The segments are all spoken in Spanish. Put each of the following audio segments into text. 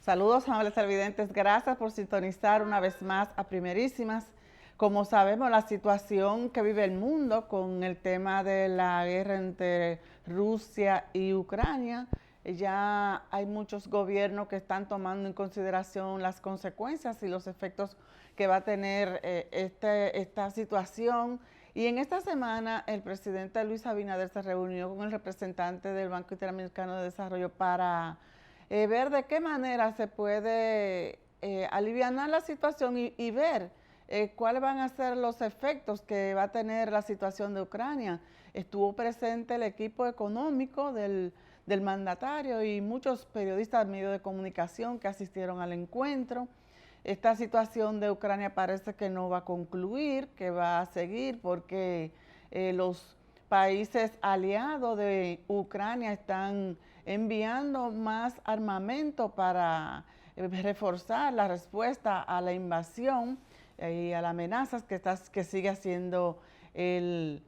Saludos, amables televidentes. Gracias por sintonizar una vez más a Primerísimas. Como sabemos, la situación que vive el mundo con el tema de la guerra entre Rusia y Ucrania, ya hay muchos gobiernos que están tomando en consideración las consecuencias y los efectos que va a tener esta situación. Y en esta semana el presidente Luis Abinader se reunió con el representante del Banco Interamericano de Desarrollo para ver de qué manera se puede aliviar la situación y ver cuáles van a ser los efectos que va a tener la situación de Ucrania. Estuvo presente el equipo económico del mandatario y muchos periodistas de medios de comunicación que asistieron al encuentro. Esta situación de Ucrania parece que no va a concluir, que va a seguir porque los países aliados de Ucrania están enviando más armamento para reforzar la respuesta a la invasión y a las amenazas que sigue haciendo el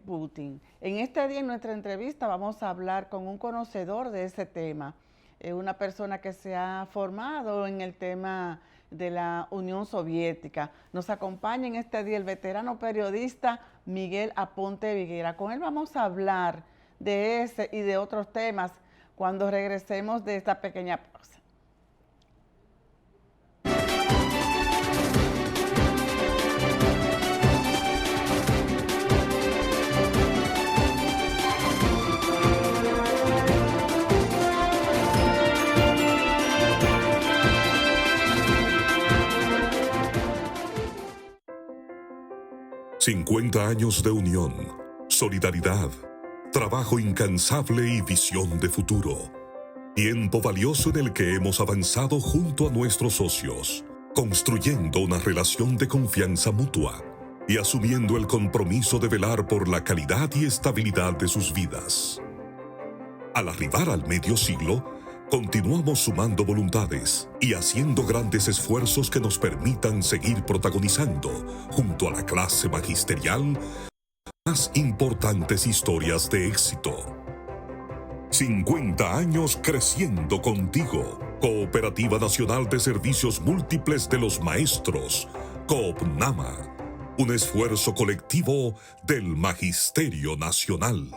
Putin. En este día, en nuestra entrevista, vamos a hablar con un conocedor de ese tema, una persona que se ha formado en el tema de la Unión Soviética. Nos acompaña en este día el veterano periodista Miguel Aponte Viguera. Con él vamos a hablar de ese y de otros temas cuando regresemos de esta pequeña pausa. ¡50 años de unión, solidaridad, trabajo incansable y visión de futuro! Tiempo valioso en el que hemos avanzado junto a nuestros socios, construyendo una relación de confianza mutua y asumiendo el compromiso de velar por la calidad y estabilidad de sus vidas. Al arribar al medio siglo, continuamos sumando voluntades y haciendo grandes esfuerzos que nos permitan seguir protagonizando, junto a la clase magisterial, las importantes historias de éxito. 50 años creciendo contigo. Cooperativa Nacional de Servicios Múltiples de los Maestros, COOPNAMA. Un esfuerzo colectivo del Magisterio Nacional.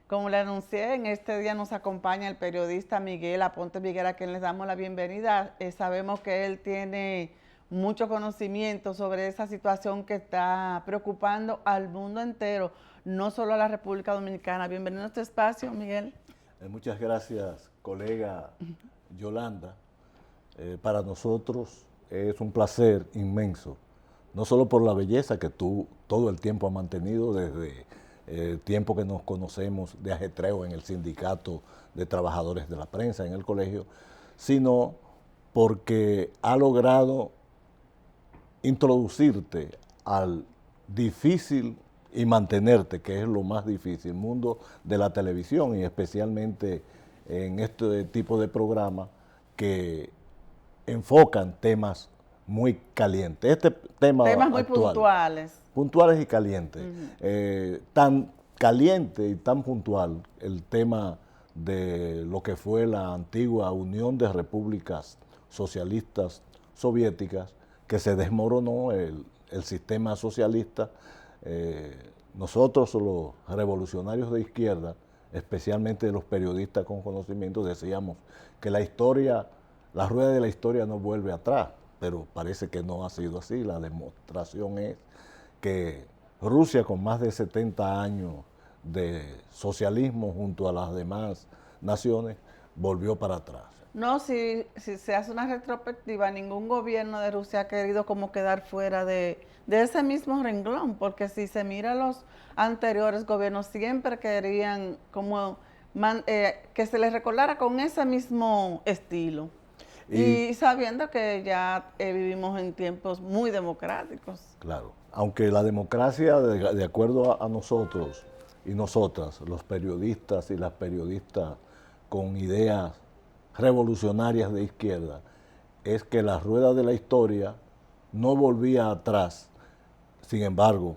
Como le anuncié, en este día nos acompaña el periodista Miguel Aponte Viguera, a quien les damos la bienvenida. Sabemos que él tiene mucho conocimiento sobre esa situación que está preocupando al mundo entero, no solo a la República Dominicana. Bienvenido a este espacio, Miguel. Muchas gracias, colega Yolanda. Para nosotros es un placer inmenso, no solo por la belleza que tú todo el tiempo has mantenido desde el tiempo que nos conocemos de ajetreo en el Sindicato de Trabajadores de la Prensa, en el colegio, sino porque ha logrado introducirte al difícil y mantenerte, que es lo más difícil, mundo de la televisión y especialmente en este tipo de programas que enfocan temas muy calientes. Este temas muy actual, puntuales y calientes. Tan caliente y tan puntual el tema de lo que fue la antigua Unión de Repúblicas Socialistas Soviéticas, que se desmoronó el sistema socialista. Nosotros los revolucionarios de izquierda, especialmente los periodistas con conocimiento, decíamos que la historia, la rueda de la historia no vuelve atrás, pero parece que no ha sido así. La demostración es que Rusia, con más de 70 años de socialismo junto a las demás naciones, volvió para atrás. No, si se hace una retrospectiva, ningún gobierno de Rusia ha querido como quedar fuera de ese mismo renglón, porque si se mira los anteriores gobiernos siempre querían como que se les recordara con ese mismo estilo. Y Y sabiendo que ya vivimos en tiempos muy democráticos. claro, aunque la democracia, de acuerdo a nosotros y nosotras, los periodistas y las periodistas con ideas revolucionarias de izquierda, es que la rueda de la historia no volvía atrás, sin embargo,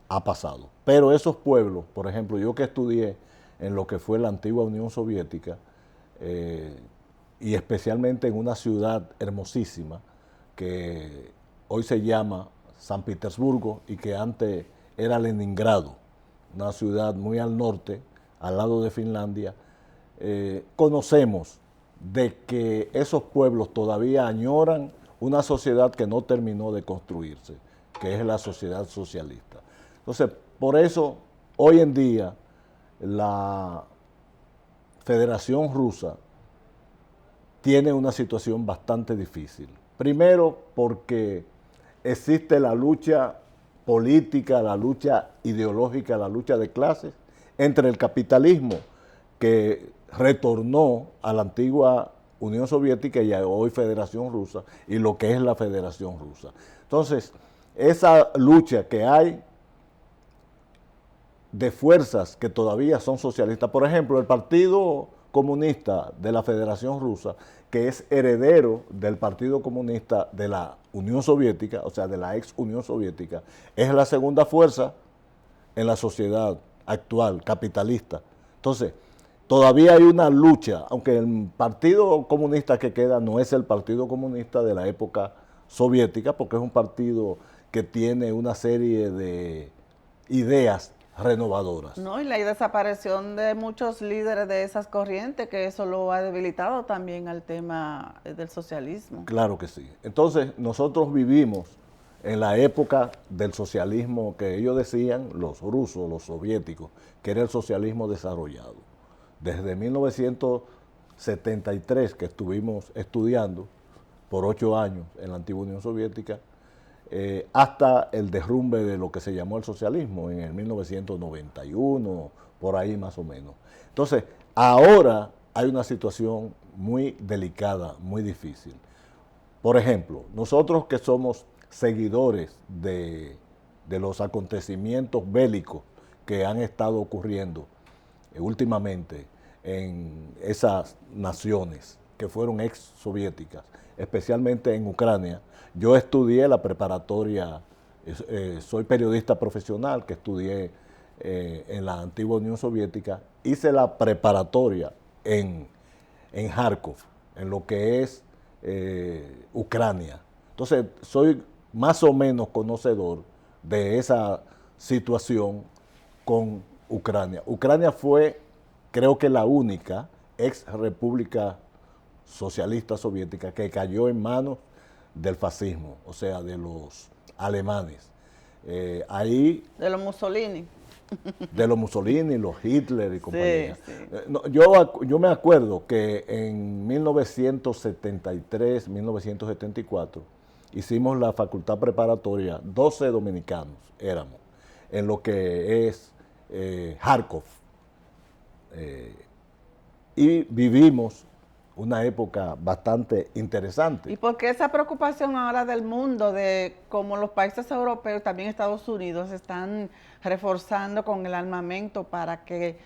ha pasado. Pero esos pueblos, por ejemplo, yo que estudié en lo que fue la antigua Unión Soviética, y especialmente en una ciudad hermosísima que hoy se llama San Petersburgo y que antes era Leningrado, una ciudad muy al norte, al lado de Finlandia, conocemos de que esos pueblos todavía añoran una sociedad que no terminó de construirse, que es la sociedad socialista. Entonces, por eso, hoy en día, la Federación Rusa tiene una situación bastante difícil. Primero, porque existe la lucha política, la lucha ideológica, la lucha de clases entre el capitalismo que retornó a la antigua Unión Soviética y hoy Federación Rusa y lo que es la Federación Rusa. Entonces, esa lucha que hay de fuerzas que todavía son socialistas, por ejemplo, el Partido Comunista de la Federación Rusa, que es heredero del Partido Comunista de la Unión Soviética, o sea, de la ex Unión Soviética, es la segunda fuerza en la sociedad actual, capitalista. Entonces, todavía hay una lucha, aunque el Partido Comunista que queda no es el Partido Comunista de la época soviética, porque es un partido que tiene una serie de ideas renovadoras. No, y la desaparición de muchos líderes de esas corrientes, que eso lo ha debilitado también al tema del socialismo. Claro que sí. Entonces, nosotros vivimos en la época del socialismo que ellos decían, los rusos, los soviéticos, que era el socialismo desarrollado. Desde 1973, que estuvimos estudiando por 8 años en la antigua Unión Soviética, hasta el derrumbe de lo que se llamó el socialismo en el 1991, por ahí más o menos. Entonces, ahora hay una situación muy delicada, muy difícil. Por ejemplo, nosotros que somos seguidores de los acontecimientos bélicos que han estado ocurriendo últimamente en esas naciones que fueron ex soviéticas, especialmente en Ucrania. Yo estudié la preparatoria, soy periodista profesional que estudié en la antigua Unión Soviética, hice la preparatoria en Kharkov, en lo que es Ucrania. Entonces, soy más o menos conocedor de esa situación con Ucrania. Ucrania fue, creo que la única ex república socialista soviética que cayó en manos del fascismo, o sea, de los alemanes. Ahí... De los Mussolini. De los Mussolini, los Hitler y compañía. Sí, sí. No, yo me acuerdo que en 1973, 1974, hicimos la facultad preparatoria, 12 dominicanos éramos, en lo que es Kharkov. Y vivimos una época bastante interesante. ¿Y por qué esa preocupación ahora del mundo de cómo los países europeos, también Estados Unidos, están reforzando con el armamento para que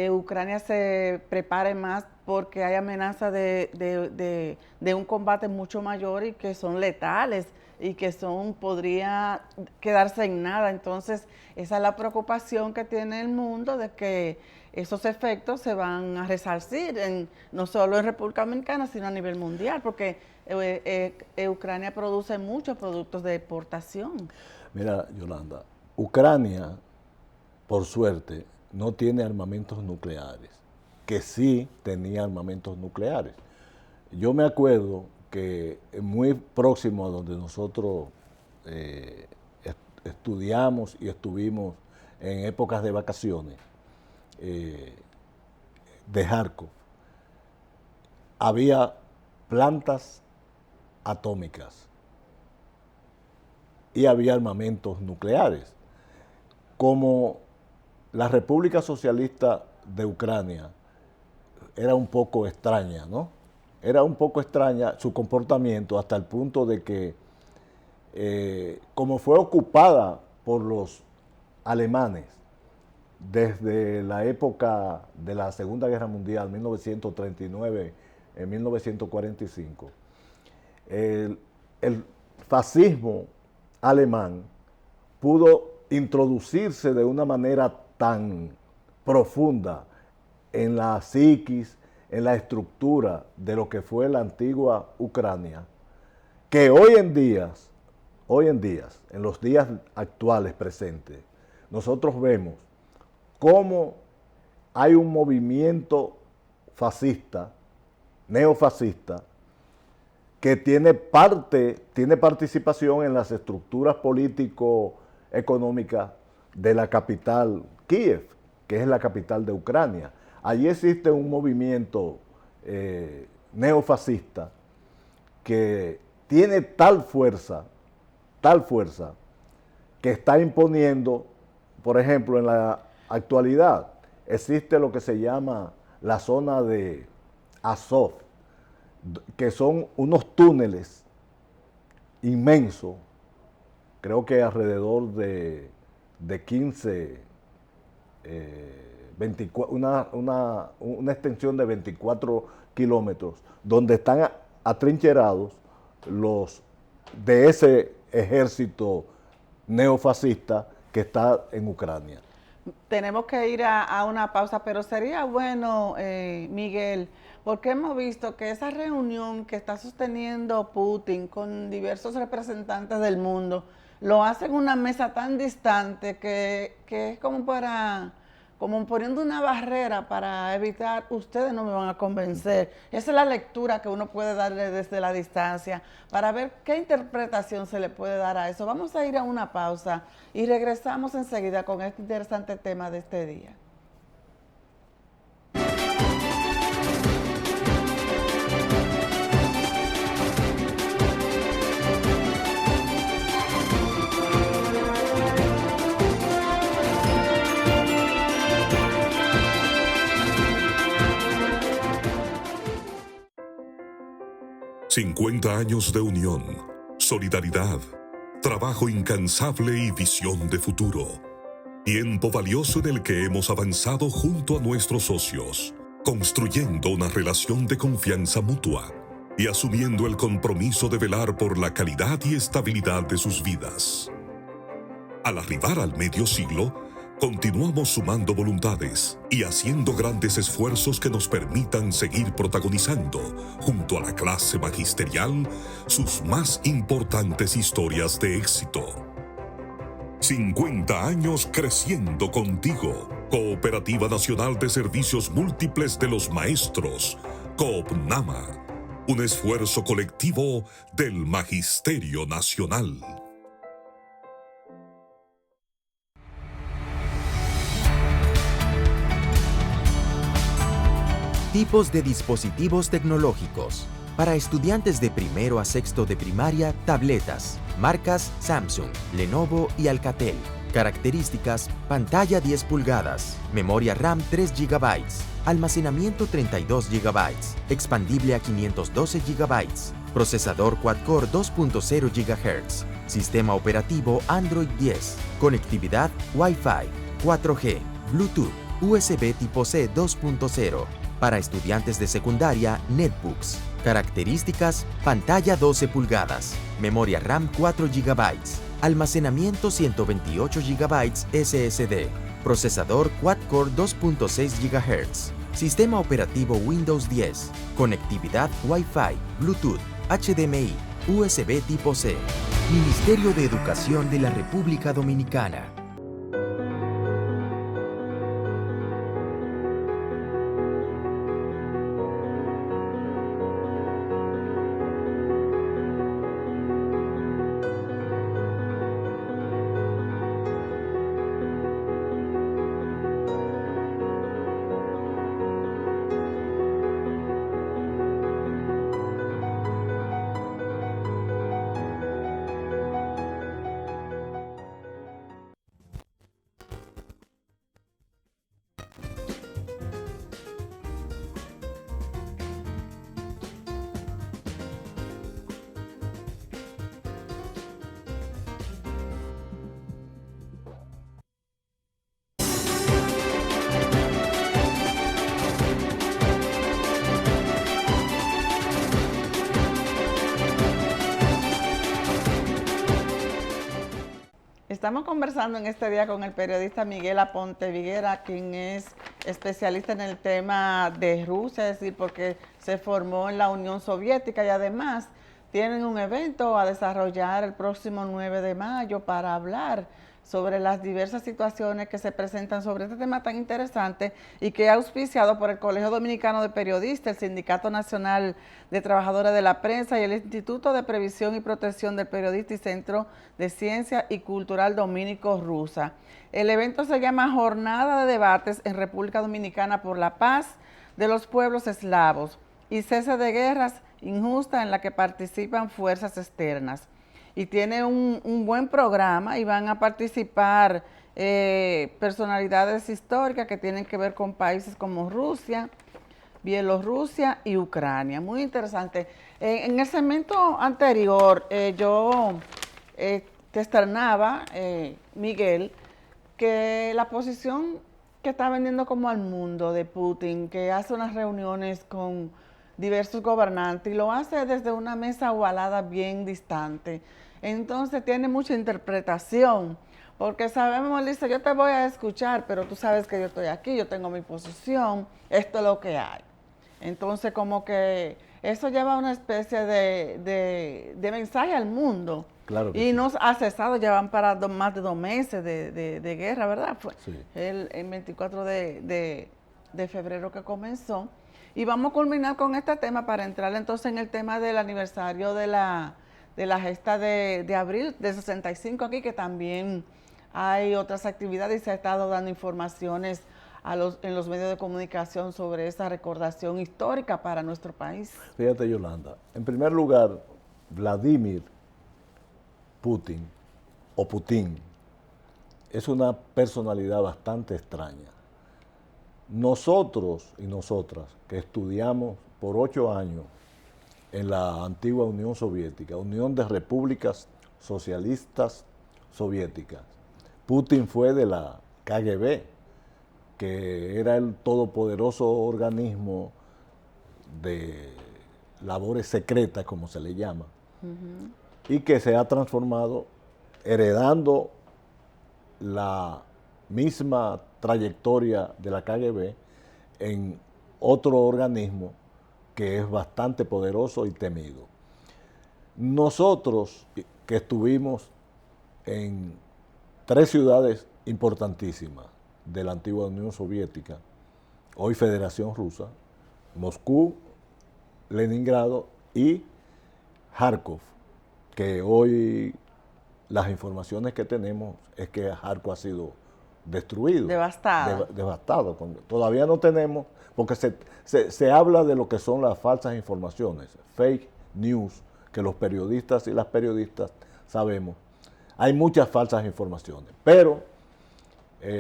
Ucrania se prepare más porque hay amenaza de un combate mucho mayor y que son letales y que podría quedarse en nada? Entonces, esa es la preocupación que tiene el mundo de que esos efectos se van a resarcir no solo en República Dominicana, sino a nivel mundial, porque Ucrania produce muchos productos de exportación. Mira, Yolanda, Ucrania, por suerte, no tiene armamentos nucleares, que sí tenía armamentos nucleares. Yo me acuerdo que muy próximo a donde nosotros estudiamos y estuvimos en épocas de vacaciones, de Kharkov, había plantas atómicas y había armamentos nucleares. Como la República Socialista de Ucrania era un poco extraña, ¿no? Era un poco extraña su comportamiento hasta el punto de que, como fue ocupada por los alemanes desde la época de la Segunda Guerra Mundial, 1939, en 1945, el fascismo alemán pudo introducirse de una manera tan profunda en la psiquis, en la estructura de lo que fue la antigua Ucrania, que hoy en día, en los días actuales presentes, nosotros vemos cómo hay un movimiento fascista, neofascista, que tiene participación en las estructuras político-económicas de la capital, Kiev, que es la capital de Ucrania. Allí existe un movimiento neofascista que tiene tal fuerza, que está imponiendo, por ejemplo, en la actualidad, existe lo que se llama la zona de Azov, que son unos túneles inmensos, creo que alrededor de 15, 24, una extensión de 24 kilómetros, donde están atrincherados los de ese ejército neofascista que está en Ucrania. Tenemos que ir a una pausa, pero sería bueno, Miguel, porque hemos visto que esa reunión que está sosteniendo Putin con diversos representantes del mundo, lo hace en una mesa tan distante que es como poniendo una barrera para evitar, ustedes no me van a convencer. Esa es la lectura que uno puede darle desde la distancia para ver qué interpretación se le puede dar a eso. Vamos a ir a una pausa y regresamos enseguida con este interesante tema de este día. ...50 años de unión, solidaridad, trabajo incansable y visión de futuro. Tiempo valioso en el que hemos avanzado junto a nuestros socios, construyendo una relación de confianza mutua y asumiendo el compromiso de velar por la calidad y estabilidad de sus vidas. Al arribar al medio siglo, continuamos sumando voluntades y haciendo grandes esfuerzos que nos permitan seguir protagonizando, junto a la clase magisterial, sus más importantes historias de éxito. 50 años creciendo contigo. Cooperativa Nacional de Servicios Múltiples de los Maestros, COOPNAMA. Un esfuerzo colectivo del Magisterio Nacional. Tipos de dispositivos tecnológicos. Para estudiantes de primero a sexto de primaria, tabletas. Marcas Samsung, Lenovo y Alcatel. Características: pantalla 10 pulgadas, memoria RAM 3 GB, almacenamiento 32 GB, expandible a 512 GB, procesador quad-core 2.0 GHz, sistema operativo Android 10, conectividad Wi-Fi, 4G, Bluetooth, USB tipo C 2.0. Para estudiantes de secundaria, netbooks. Características: pantalla 12 pulgadas, memoria RAM 4 GB, almacenamiento 128 GB SSD, procesador quad-core 2.6 GHz, sistema operativo Windows 10, conectividad Wi-Fi, Bluetooth, HDMI, USB tipo C. Ministerio de Educación de la República Dominicana. Estamos conversando en este día con el periodista Miguel Aponte Viguera, quien es especialista en el tema de Rusia, es decir, porque se formó en la Unión Soviética y además tienen un evento a desarrollar el próximo 9 de mayo para hablar sobre las diversas situaciones que se presentan sobre este tema tan interesante y que es auspiciado por el Colegio Dominicano de Periodistas, el Sindicato Nacional de Trabajadores de la Prensa y el Instituto de Previsión y Protección del Periodista y Centro de Ciencia y Cultural Dominico Rusa. El evento se llama Jornada de Debates en República Dominicana por la Paz de los Pueblos Eslavos y Cese de Guerras Injustas en la que participan fuerzas externas. Y tiene un buen programa y van a participar personalidades históricas que tienen que ver con países como Rusia, Bielorrusia y Ucrania. Muy interesante. En el segmento anterior yo te externaba, Miguel, que la posición que está vendiendo como al mundo de Putin, que hace unas reuniones con diversos gobernantes y lo hace desde una mesa ovalada bien distante. Entonces tiene mucha interpretación, porque sabemos, él dice, yo te voy a escuchar, pero tú sabes que yo estoy aquí, yo tengo mi posición, esto es lo que hay. Entonces como que eso lleva una especie de mensaje al mundo. Claro que y sí. nos ha cesado, llevan para más de 2 meses de guerra, ¿verdad? Fue Sí. el 24 de febrero que comenzó. Y vamos a culminar con este tema para entrar entonces en el tema del aniversario de la gesta de abril de 65 aquí, que también hay otras actividades y se ha estado dando informaciones en los medios de comunicación sobre esa recordación histórica para nuestro país. Fíjate, Yolanda, en primer lugar, Vladimir Putin, o Putin, es una personalidad bastante extraña. Nosotros y nosotras que estudiamos por 8 años en la antigua Unión Soviética, Unión de Repúblicas Socialistas Soviéticas, Putin fue de la KGB, que era el todopoderoso organismo de labores secretas, como se le llama, y que se ha transformado heredando la misma trayectoria de la KGB en otro organismo que es bastante poderoso y temido. Nosotros que estuvimos en 3 ciudades importantísimas de la antigua Unión Soviética, hoy Federación Rusa, Moscú, Leningrado y Kharkov, que hoy las informaciones que tenemos es que Kharkov ha sido destruido. Devastado. Devastado. Todavía no tenemos, porque se habla de lo que son las falsas informaciones, fake news, que los periodistas y las periodistas sabemos. Hay muchas falsas informaciones, pero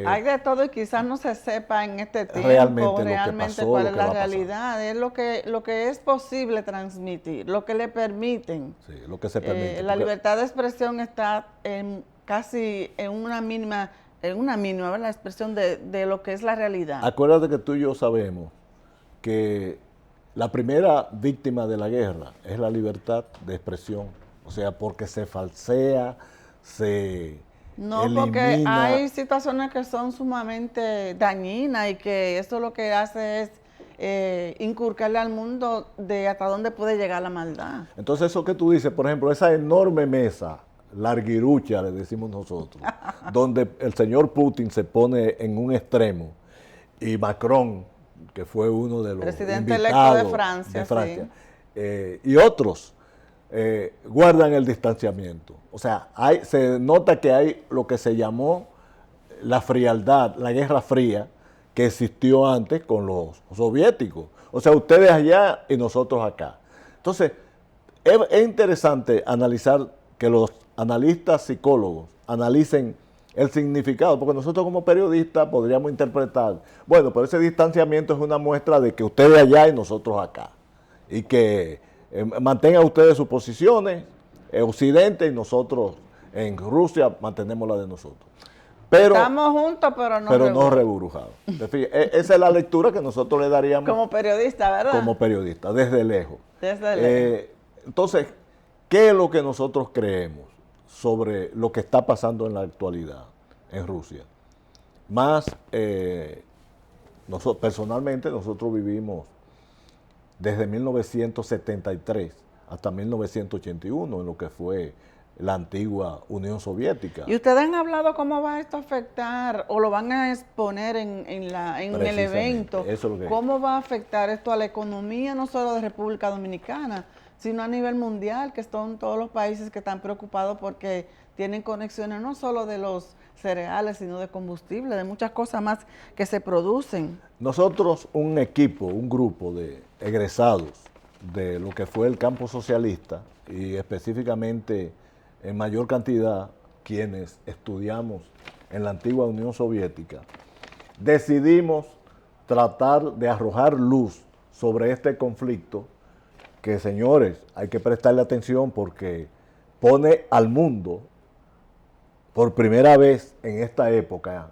hay de todo y quizás no se sepa en este tiempo realmente cuál es la realidad. Es lo que es posible transmitir, lo que le permiten. Sí, lo que se permite. La libertad de expresión está casi en una mínima, ¿verdad? La expresión de lo que es la realidad. Acuérdate que tú y yo sabemos que la primera víctima de la guerra es la libertad de expresión. O sea, porque se falsea, se elimina. Porque hay situaciones que son sumamente dañinas y que eso lo que hace es inculcarle al mundo de hasta dónde puede llegar la maldad. Entonces eso que tú dices, por ejemplo, esa enorme mesa, larguirucha le decimos nosotros, donde el señor Putin se pone en un extremo y Macron, que fue uno de los presidente invitados electo de Francia, sí. Y otros guardan el distanciamiento. O sea, se nota que hay lo que se llamó la frialdad, la Guerra Fría, que existió antes con los soviéticos. O sea, ustedes allá y nosotros acá. Entonces, es interesante analizar que los analistas psicólogos analicen el significado, porque nosotros como periodistas podríamos interpretar, bueno, pero ese distanciamiento es una muestra de que ustedes allá y nosotros acá, y que mantengan ustedes sus posiciones, Occidente y nosotros en Rusia mantenemos la de nosotros. Pero, estamos juntos, pero no reburujados. Esa es la lectura que nosotros le daríamos como periodista, ¿verdad? Como periodista, desde lejos. Desde lejos. Entonces, ¿qué es lo que nosotros creemos? sobre lo que está pasando en la actualidad en Rusia. Más, personalmente nosotros vivimos desde 1973 hasta 1981 en lo que fue la antigua Unión Soviética. ¿Y ustedes han hablado cómo va esto a afectar o lo van a exponer en el evento? Eso es lo que ¿Cómo va a afectar esto a la economía no solo de República Dominicana, sino a nivel mundial, que son todos los países que están preocupados porque tienen conexiones no solo de los cereales, sino de combustible, de muchas cosas más que se producen? Nosotros, un equipo, un grupo de egresados de lo que fue el campo socialista y específicamente en mayor cantidad quienes estudiamos en la antigua Unión Soviética, decidimos tratar de arrojar luz sobre este conflicto que, señores, hay que prestarle atención porque pone al mundo por primera vez en esta época,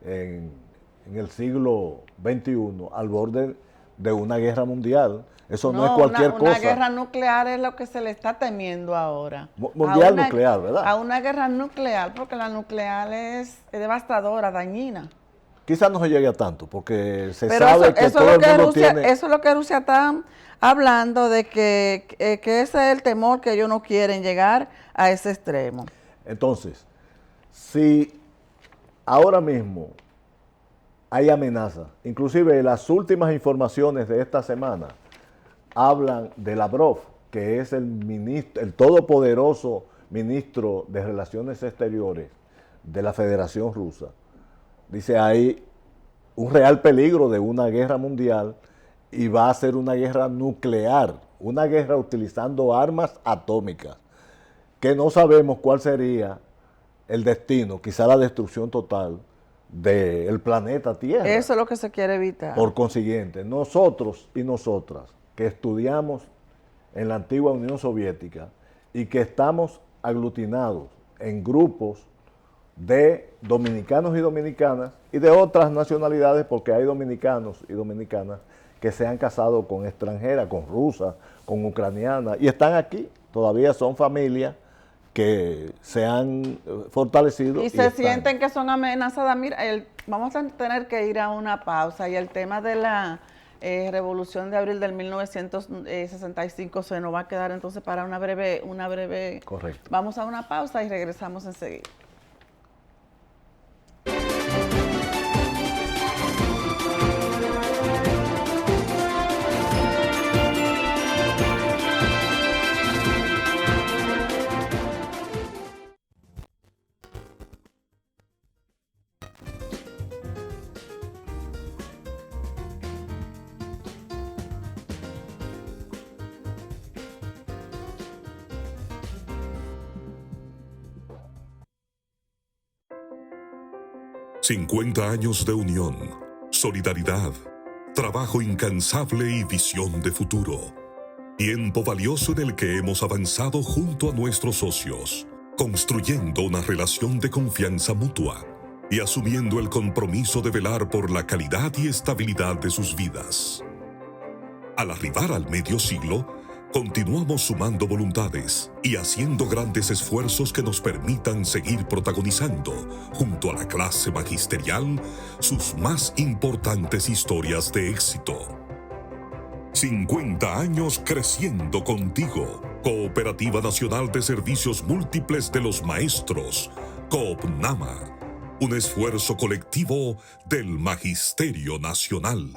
en el siglo XXI, al borde de una guerra mundial. Eso no es cualquier cosa. Una guerra nuclear es lo que se le está temiendo ahora. Mundial nuclear, ¿verdad? A una guerra nuclear, porque la nuclear es devastadora, dañina. Quizás no se llegue a tanto, porque sabe que todo el mundo tiene... Eso es lo que Rusia está hablando, de que ese es el temor, que ellos no quieren llegar a ese extremo. Entonces, si ahora mismo hay amenazas, inclusive las últimas informaciones de esta semana hablan de Lavrov, que es el todopoderoso ministro de Relaciones Exteriores de la Federación Rusa. Dice, hay un real peligro de una guerra mundial y va a ser una guerra nuclear, una guerra utilizando armas atómicas, que no sabemos cuál sería el destino, quizá la destrucción total del planeta Tierra. Eso es lo que se quiere evitar. Por consiguiente, nosotros y nosotras que estudiamos en la antigua Unión Soviética y que estamos aglutinados en grupos de dominicanos y dominicanas y de otras nacionalidades, porque hay dominicanos y dominicanas que se han casado con extranjeras, con rusas, con ucranianas, y están aquí, todavía son familias que se han fortalecido. Y se sienten que son amenazadas. Mira, vamos a tener que ir a una pausa, y el tema de la Revolución de Abril del 1965 se nos va a quedar entonces para una breve... Correcto. Vamos a una pausa y regresamos enseguida. ...50 años de unión, solidaridad, trabajo incansable y visión de futuro. Tiempo valioso en el que hemos avanzado junto a nuestros socios, construyendo una relación de confianza mutua y asumiendo el compromiso de velar por la calidad y estabilidad de sus vidas. Al arribar al medio siglo, continuamos sumando voluntades y haciendo grandes esfuerzos que nos permitan seguir protagonizando, junto a la clase magisterial, sus más importantes historias de éxito. 50 años creciendo contigo. Cooperativa Nacional de Servicios Múltiples de los Maestros, COOPNAMA. Un esfuerzo colectivo del Magisterio Nacional.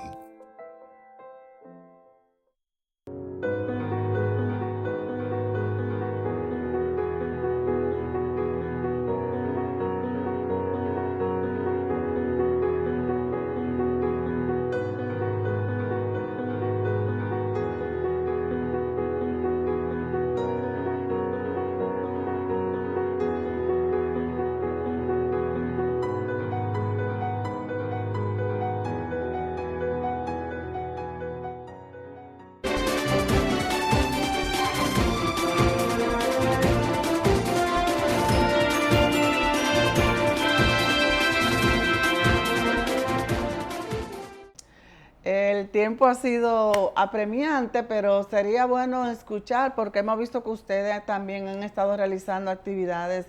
tiempo ha sido apremiante, pero sería bueno escuchar, porque hemos visto que ustedes también han estado realizando actividades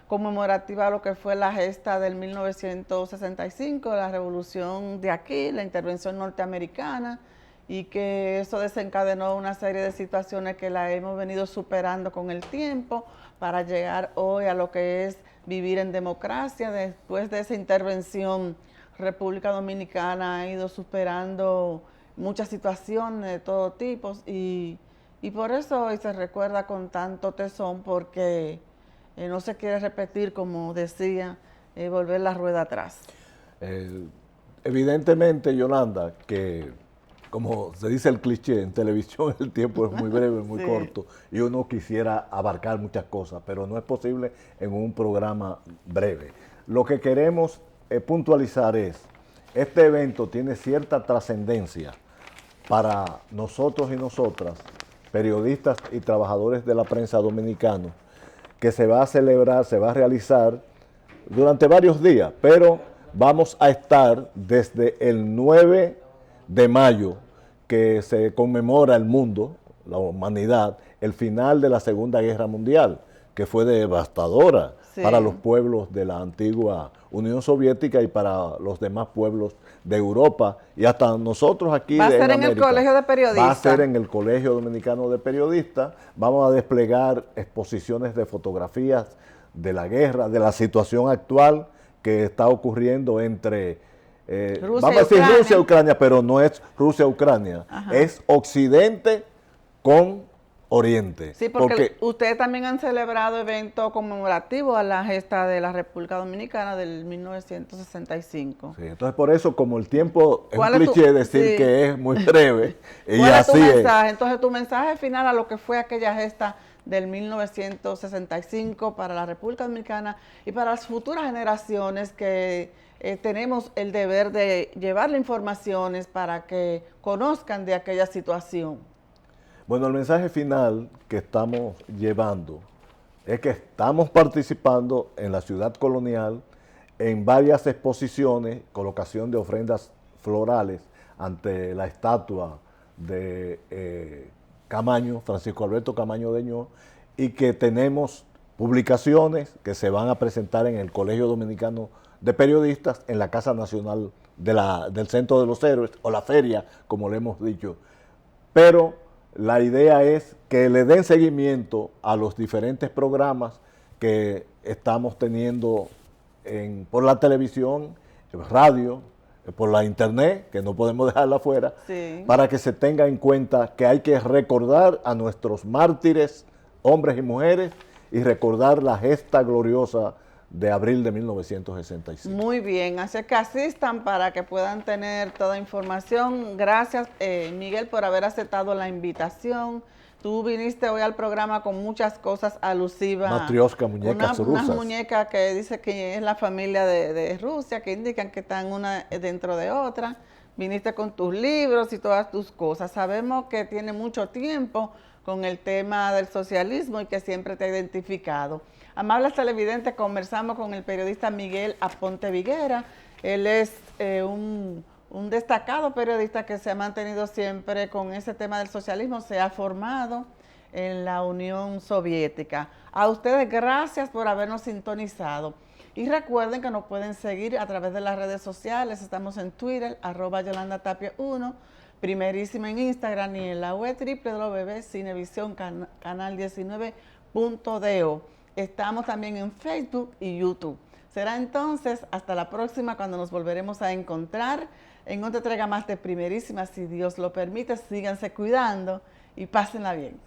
conmemorativas a lo que fue la gesta del 1965, la revolución de aquí, la intervención norteamericana, y que eso desencadenó una serie de situaciones que la hemos venido superando con el tiempo para llegar hoy a lo que es vivir en democracia. Después de esa intervención, República Dominicana ha ido superando muchas situaciones de todo tipo y por eso hoy se recuerda con tanto tesón, porque no se quiere repetir, como decía, volver la rueda atrás. Evidentemente, Yolanda, que como se dice el cliché, en televisión el tiempo es muy breve, muy corto, y uno quisiera abarcar muchas cosas, pero no es posible en un programa breve. Lo que queremos puntualizar es, este evento tiene cierta trascendencia para nosotros y nosotras, periodistas y trabajadores de la prensa dominicanos, que se va a celebrar, se va a realizar durante varios días, pero vamos a estar desde el 9 de mayo, que se conmemora el mundo, la humanidad, el final de la Segunda Guerra Mundial, que fue devastadora para los pueblos de la antigua Unión Soviética y para los demás pueblos de Europa y hasta nosotros aquí en América. ¿Va a ser en el Colegio de Periodistas? Va a ser en el Colegio Dominicano de Periodistas. Vamos a desplegar exposiciones de fotografías de la guerra, de la situación actual que está ocurriendo entre vamos a decir Rusia y Ucrania, pero no es Rusia-Ucrania, es Occidente con Oriente. Sí, porque ustedes también han celebrado eventos conmemorativos a la gesta de la República Dominicana del 1965. Sí, entonces por eso, como el tiempo es un cliché decir que es muy breve, y ¿cuál así es tu mensaje? Entonces, tu mensaje final a lo que fue aquella gesta del 1965 para la República Dominicana y para las futuras generaciones que tenemos el deber de llevarle informaciones para que conozcan de aquella situación. Bueno, el mensaje final que estamos llevando es que estamos participando en la ciudad colonial en varias exposiciones, colocación de ofrendas florales ante la estatua de Camaño, Francisco Alberto Camaño Deñó, y que tenemos publicaciones que se van a presentar en el Colegio Dominicano de Periodistas, en la Casa Nacional del Centro de los Héroes, o la feria, como le hemos dicho. Pero la idea es que le den seguimiento a los diferentes programas que estamos teniendo por la televisión, radio, por la internet, que no podemos dejarla afuera, para que se tenga en cuenta que hay que recordar a nuestros mártires, hombres y mujeres, y recordar la gesta gloriosa de abril de 1965. Muy bien, así que asistan para que puedan tener toda información. Gracias, Miguel, por haber aceptado la invitación. Tú viniste hoy al programa con muchas cosas alusivas. Matrioshka, muñecas rusas. Unas muñecas que dice que es la familia de Rusia, que indican que están una dentro de otra. Viniste con tus libros y todas tus cosas. Sabemos que tiene mucho tiempo con el tema del socialismo y que siempre te ha identificado. Amables televidentes, conversamos con el periodista Miguel Aponte Viguera. Él es un destacado periodista que se ha mantenido siempre con ese tema del socialismo, se ha formado en la Unión Soviética. A ustedes, gracias por habernos sintonizado. Y recuerden que nos pueden seguir a través de las redes sociales. Estamos en Twitter, @YolandaTapia1, Primerísima en Instagram y en la web www.cinevisioncanal19.do. Estamos también en Facebook y YouTube. Será entonces hasta la próxima, cuando nos volveremos a encontrar en otra entrega más de Primerísima. Si Dios lo permite, síganse cuidando y pásenla bien.